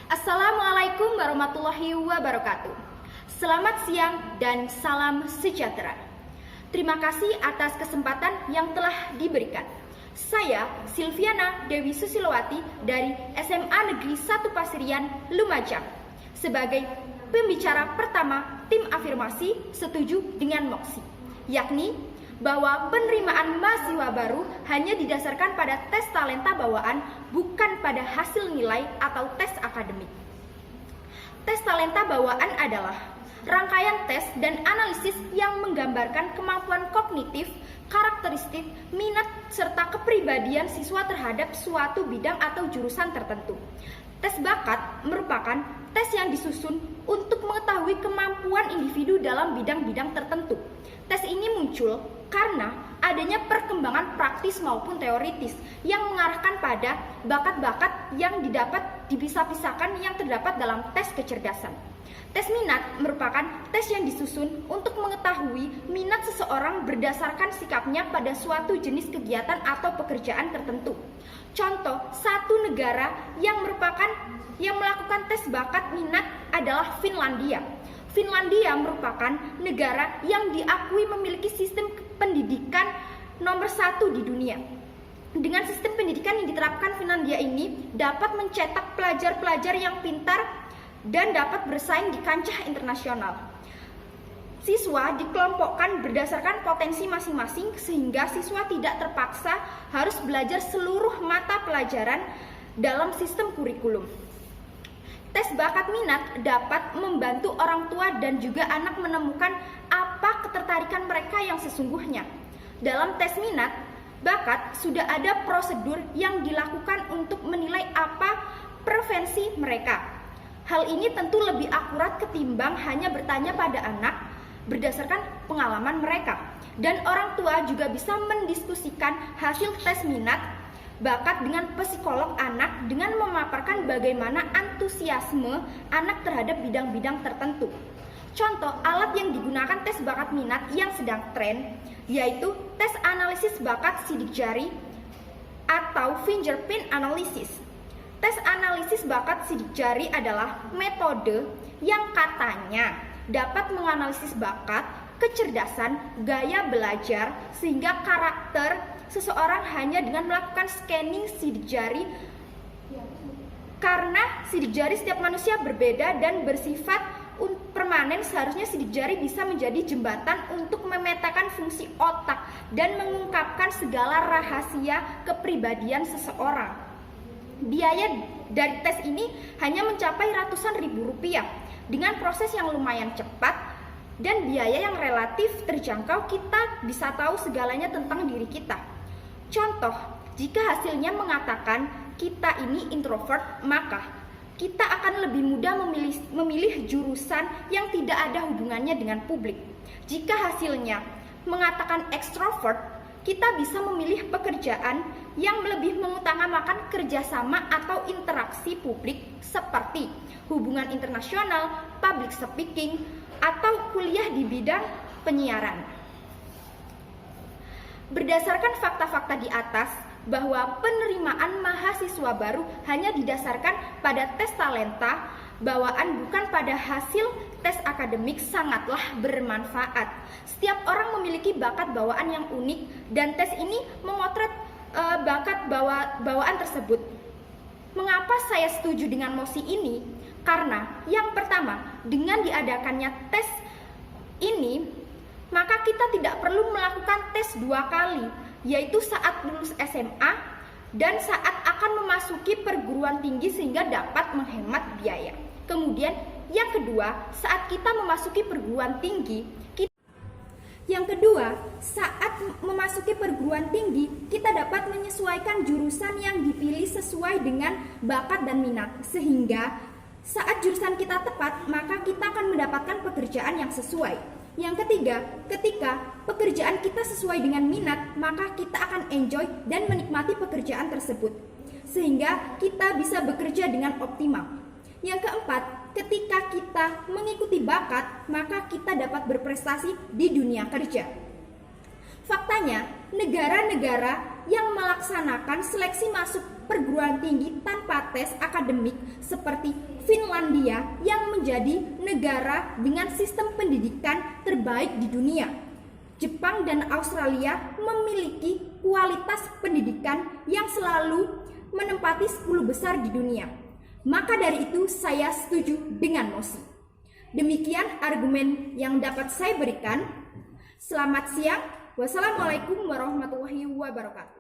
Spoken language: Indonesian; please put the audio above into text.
Assalamualaikum warahmatullahi wabarakatuh. Selamat siang dan salam sejahtera. Terima kasih atas kesempatan yang telah diberikan. Saya Silviana Dewi Susilowati dari SMA Negeri 1 Pasirian, Lumajang, sebagai pembicara pertama tim afirmasi setuju dengan Moksi, yakni bahwa penerimaan mahasiswa baru hanya didasarkan pada tes talenta bawaan, bukan pada hasil nilai atau tes akademik. Tes talenta bawaan adalah rangkaian tes dan analisis yang menggambarkan kemampuan kognitif, karakteristik, minat, serta kepribadian siswa terhadap suatu bidang atau jurusan tertentu. Tes bakat merupakan tes yang disusun untuk mengetahui kemampuan individu dalam bidang-bidang tertentu. Tes ini muncul karena adanya perkembangan praktis maupun teoritis yang mengarahkan pada bakat-bakat yang didapat dipisah-pisahkan yang terdapat dalam tes kecerdasan. Tes minat merupakan tes yang disusun untuk mengetahui minat seseorang berdasarkan sikapnya pada suatu jenis kegiatan atau pekerjaan tertentu. Contoh, satu negara yang melakukan tes bakat minat adalah Finlandia. Finlandia merupakan negara yang diakui memiliki sistem pendidikan nomor 1 di dunia. Dengan sistem pendidikan yang diterapkan, Finlandia ini dapat mencetak pelajar-pelajar yang pintar dan dapat bersaing di kancah internasional. Siswa dikelompokkan berdasarkan potensi masing-masing sehingga siswa tidak terpaksa harus belajar seluruh mata pelajaran dalam sistem kurikulum. Tes bakat minat dapat membantu orang tua dan juga anak menemukan apa ketertarikan mereka yang sesungguhnya. Dalam tes minat bakat sudah ada prosedur yang dilakukan untuk menilai apa preferensi mereka. Hal ini tentu lebih akurat ketimbang hanya bertanya pada anak berdasarkan pengalaman mereka. Dan orang tua juga bisa mendiskusikan hasil tes minat bakat dengan psikolog anak dengan memaparkan bagaimana antusiasme anak terhadap bidang-bidang tertentu. Contoh alat yang digunakan tes bakat minat yang sedang tren yaitu tes analisis bakat sidik jari atau fingerprint analysis. Tes analisis bakat sidik jari adalah metode yang katanya dapat menganalisis bakat, kecerdasan, gaya belajar, sehingga karakter seseorang hanya dengan melakukan scanning sidik jari. Karena sidik jari setiap manusia berbeda dan bersifat permanen, seharusnya sidik jari bisa menjadi jembatan untuk memetakan fungsi otak dan mengungkapkan segala rahasia kepribadian seseorang. Biaya dari tes ini hanya mencapai ratusan ribu rupiah. Dengan proses yang lumayan cepat dan biaya yang relatif terjangkau, kita bisa tahu segalanya tentang diri kita. Contoh, jika hasilnya mengatakan kita ini introvert, maka kita akan lebih mudah memilih jurusan yang tidak ada hubungannya dengan publik. Jika hasilnya mengatakan extrovert, kita bisa memilih pekerjaan yang lebih mengutamakan kerjasama atau interaksi publik seperti hubungan internasional, public speaking, atau kuliah di bidang penyiaran. Berdasarkan fakta-fakta di atas bahwa penerimaan mahasiswa baru hanya didasarkan pada tes talenta bawaan bukan pada hasil tes akademik sangatlah bermanfaat. Setiap orang memiliki bakat bawaan yang unik dan tes ini memotret bakat bawaan tersebut. Mengapa saya setuju dengan mosi ini? Karena yang pertama, dengan diadakannya tes ini, maka kita tidak perlu melakukan tes 2 kali, yaitu saat lulus SMA dan saat akan memasuki perguruan tinggi sehingga dapat menghemat biaya. Kemudian yang kedua, saat kita memasuki perguruan tinggi, kita dapat menyesuaikan jurusan yang dipilih sesuai dengan bakat dan minat, sehingga saat jurusan kita tepat, maka kita akan mendapatkan pekerjaan yang sesuai. Yang ketiga, ketika pekerjaan kita sesuai dengan minat, maka kita akan enjoy dan menikmati pekerjaan tersebut, sehingga kita bisa bekerja dengan optimal. Yang keempat, ketika kita mengikuti bakat, maka kita dapat berprestasi di dunia kerja. Faktanya, negara-negara yang melaksanakan seleksi masuk perguruan tinggi tanpa tes akademik seperti Finlandia yang menjadi negara dengan sistem pendidikan terbaik di dunia. Jepang dan Australia memiliki kualitas pendidikan yang selalu menempati 10 besar di dunia. Maka dari itu saya setuju dengan mosi. Demikian argumen yang dapat saya berikan. Selamat siang. Wassalamualaikum warahmatullahi wabarakatuh.